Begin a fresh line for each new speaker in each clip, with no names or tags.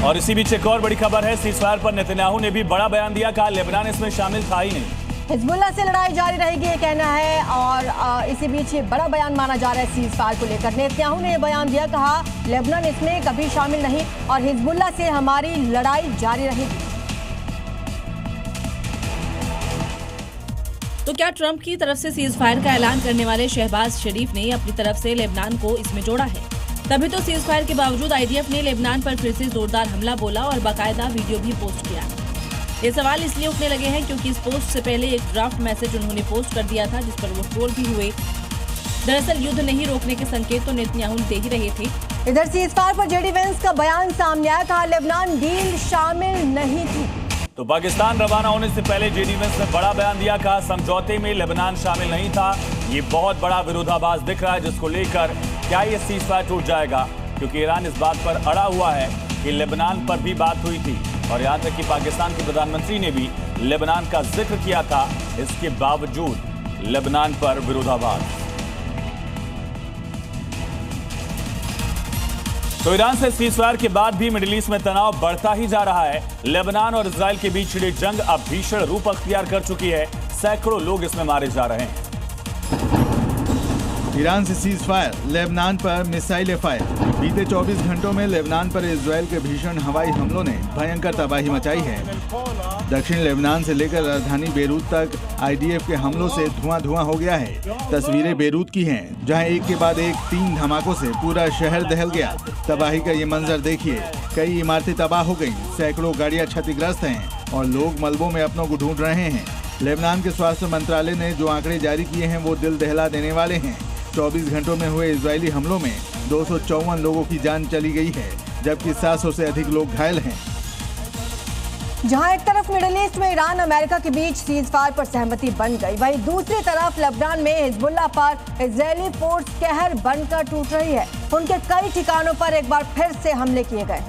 और इसी बीच एक और बड़ी खबर है, सीजफायर पर नेतन्याहू ने भी बड़ा बयान दिया, कहा लेबनान इसमें शामिल था ही नहीं।
हिजबुल्लाह से लड़ाई जारी रहेगी ये कहना है और इसी बीच ये बड़ा बयान माना जा रहा है सीजफायर को लेकर। नेतन्याहू ने ये बयान दिया, कहा लेबनान इसमें कभी शामिल नहीं और हिजबुल्लाह से हमारी लड़ाई जारी रहेगी।
तो क्या ट्रंप की तरफ से सीजफायर का ऐलान करने वाले शहबाज शरीफ ने अपनी तरफ से लेबनान को इसमें जोड़ा है? तभी तो सीजफायर के बावजूद आईडीएफ ने लेबनान पर फिर से जोरदार हमला बोला और बाकायदा वीडियो भी पोस्ट किया। ये सवाल इसलिए उठने लगे हैं क्योंकि इस पोस्ट से पहले एक ड्राफ्ट मैसेज उन्होंने पोस्ट कर दिया था जिस पर वो ट्रोल भी हुए। दरअसल युद्ध नहीं रोकने के संकेत तो नेतन्याहू दे ही रहे थे।
इधर सीजफायर पर जेडी वेंस का बयान सामने आया, कहा लेबनान डील शामिल नहीं थी।
तो पाकिस्तान रवाना होने से पहले जेडी वेंस ने बड़ा बयान दिया, कहा समझौते में लेबनान शामिल नहीं था। ये बहुत बड़ा विरोधाभास दिख रहा है जिसको लेकर क्या ये सीजफायर टूट जाएगा, क्योंकि ईरान इस बात पर अड़ा हुआ है कि लेबनान पर भी बात हुई थी और यहाँ तक कि पाकिस्तान के प्रधानमंत्री ने भी लेबनान का जिक्र किया था। इसके बावजूद लेबनान पर विरोधाभास। तो ईरान से सीजफायर के बाद भी मिडिल ईस्ट में तनाव बढ़ता ही जा रहा है। लेबनान और इजराइल के बीच छिड़ी जंग अब भीषण रूप अख्तियार कर चुकी है। सैकड़ों लोग इसमें मारे जा रहे हैं।
ईरान से सीजफायर, लेबनान पर मिसाइल फायर। बीते 24 घंटों में लेबनान पर इजराइल के भीषण हवाई हमलों ने भयंकर तबाही मचाई है। दक्षिण लेबनान से लेकर राजधानी बेरूत तक आईडीएफ के हमलों से धुआं हो गया है। तस्वीरें बेरूत की हैं, जहां एक के बाद एक 3 धमाकों से पूरा शहर दहल गया। तबाही का ये मंजर देखिए, कई इमारतें तबाह हो गईं, सैकड़ों गाड़ियां क्षतिग्रस्त हैं और लोग मलबों में अपनों को ढूंढ रहे हैं। लेबनान के स्वास्थ्य मंत्रालय ने जो आंकड़े जारी किए हैं वो दिल दहला देने वाले हैं। 24 घंटों में हुए इजरायली हमलों में 254 लोगों की जान चली गई है, जबकि 700 से अधिक लोग घायल हैं।
जहां एक तरफ मिडिल ईस्ट में ईरान अमेरिका के बीच सीजफायर पर सहमति बन गई, वहीं दूसरी तरफ लेबनान में हिजबुल्लाह पर इजरायली फोर्स कहर बनकर टूट रही है। उनके कई ठिकानों पर एक बार फिर से हमले किए गए,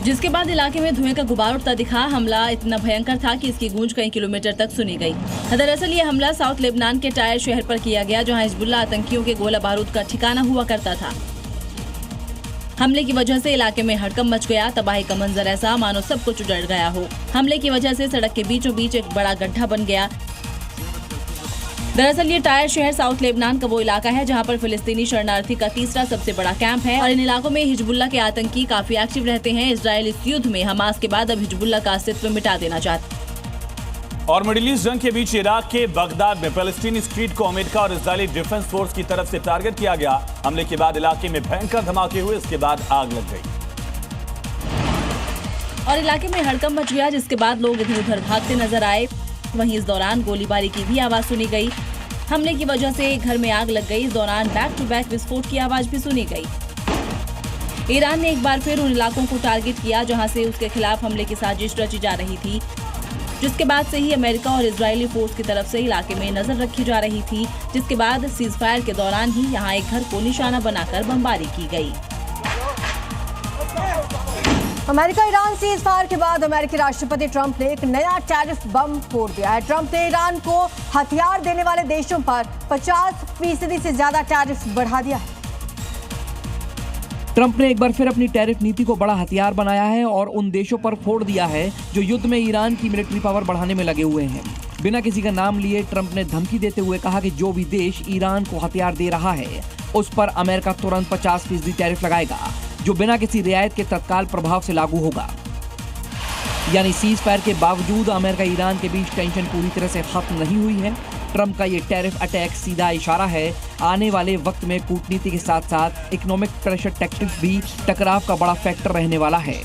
जिसके बाद इलाके में धुएं का गुबार उठता दिखा। हमला इतना भयंकर था कि इसकी गूंज कई किलोमीटर तक सुनी गई। दरअसल ये हमला साउथ लेबनान के टायर शहर पर किया गया, जहां हिजबुल्लाह आतंकियों के गोला बारूद का ठिकाना हुआ करता था। हमले की वजह से इलाके में हड़कंप मच गया। तबाही का मंजर ऐसा मानो सब कुछ उजड़ गया हो। हमले की वजह से सड़क के बीचों बीच एक बड़ा गड्ढा बन गया। दरअसल ये टायर शहर साउथ लेबनान का वो इलाका है जहां पर फिलिस्तीनी शरणार्थी का तीसरा सबसे बड़ा कैंप है और इन इलाकों में हिजबुल्लाह के आतंकी काफी एक्टिव रहते हैं। इजराइल इस युद्ध में हमास के बाद अब हिजबुल्लाह का अस्तित्व मिटा देना चाहता है।
और मिडिल ईस्ट जंग के बीच इराक के बगदाद में पैलेस्टीनी स्ट्रीट को अमेरिका और इजरायली डिफेंस फोर्स की तरफ से टारगेट किया गया। हमले के बाद इलाके में भयंकर धमाके हुए, इसके बाद आग लग गई
और इलाके में हड़कंप मच गया, जिसके बाद लोग इधर उधर भागते नजर आए। वहीं इस दौरान गोलीबारी की भी आवाज सुनी गई। हमले की वजह से एक घर में आग लग गई। इस दौरान बैक टू बैक विस्फोट की आवाज भी सुनी गई। ईरान ने एक बार फिर उन इलाकों को टारगेट किया जहां से उसके खिलाफ हमले की साजिश रची जा रही थी, जिसके बाद से ही अमेरिका और इजरायली फोर्स की तरफ से इलाके में नजर रखी जा रही थी। जिसके बाद सीजफायर के दौरान ही यहां एक घर को निशाना बनाकर बमबारी की गई।
अमेरिका ईरान सीजफायर के बाद अमेरिकी राष्ट्रपति ट्रंप ने एक नया टैरिफ बम फोड़ दिया है। ट्रंप ने ईरान को हथियार देने वाले देशों पर 50% से ज्यादा टैरिफ बढ़ा दिया है।
ट्रंप ने एक बार फिर अपनी टैरिफ नीति को बड़ा हथियार बनाया है और उन देशों पर फोड़ दिया है जो युद्ध में ईरान की मिलिट्री पावर बढ़ाने में लगे हुए हैं। बिना किसी का नाम लिए ट्रंप ने धमकी देते हुए कहा कि जो भी देश ईरान को हथियार दे रहा है उस पर अमेरिका तुरंत 50% टैरिफ लगाएगा, जो बिना किसी रियायत के तत्काल प्रभाव से लागू होगा। यानी सीजफायर के बावजूद अमेरिका ईरान के बीच टेंशन पूरी तरह से खत्म नहीं हुई है। ट्रंप का ये टैरिफ अटैक सीधा इशारा है आने वाले वक्त में कूटनीति के साथ साथ इकोनॉमिक प्रेशर टैक्टिक्स भी टकराव का बड़ा फैक्टर रहने वाला है।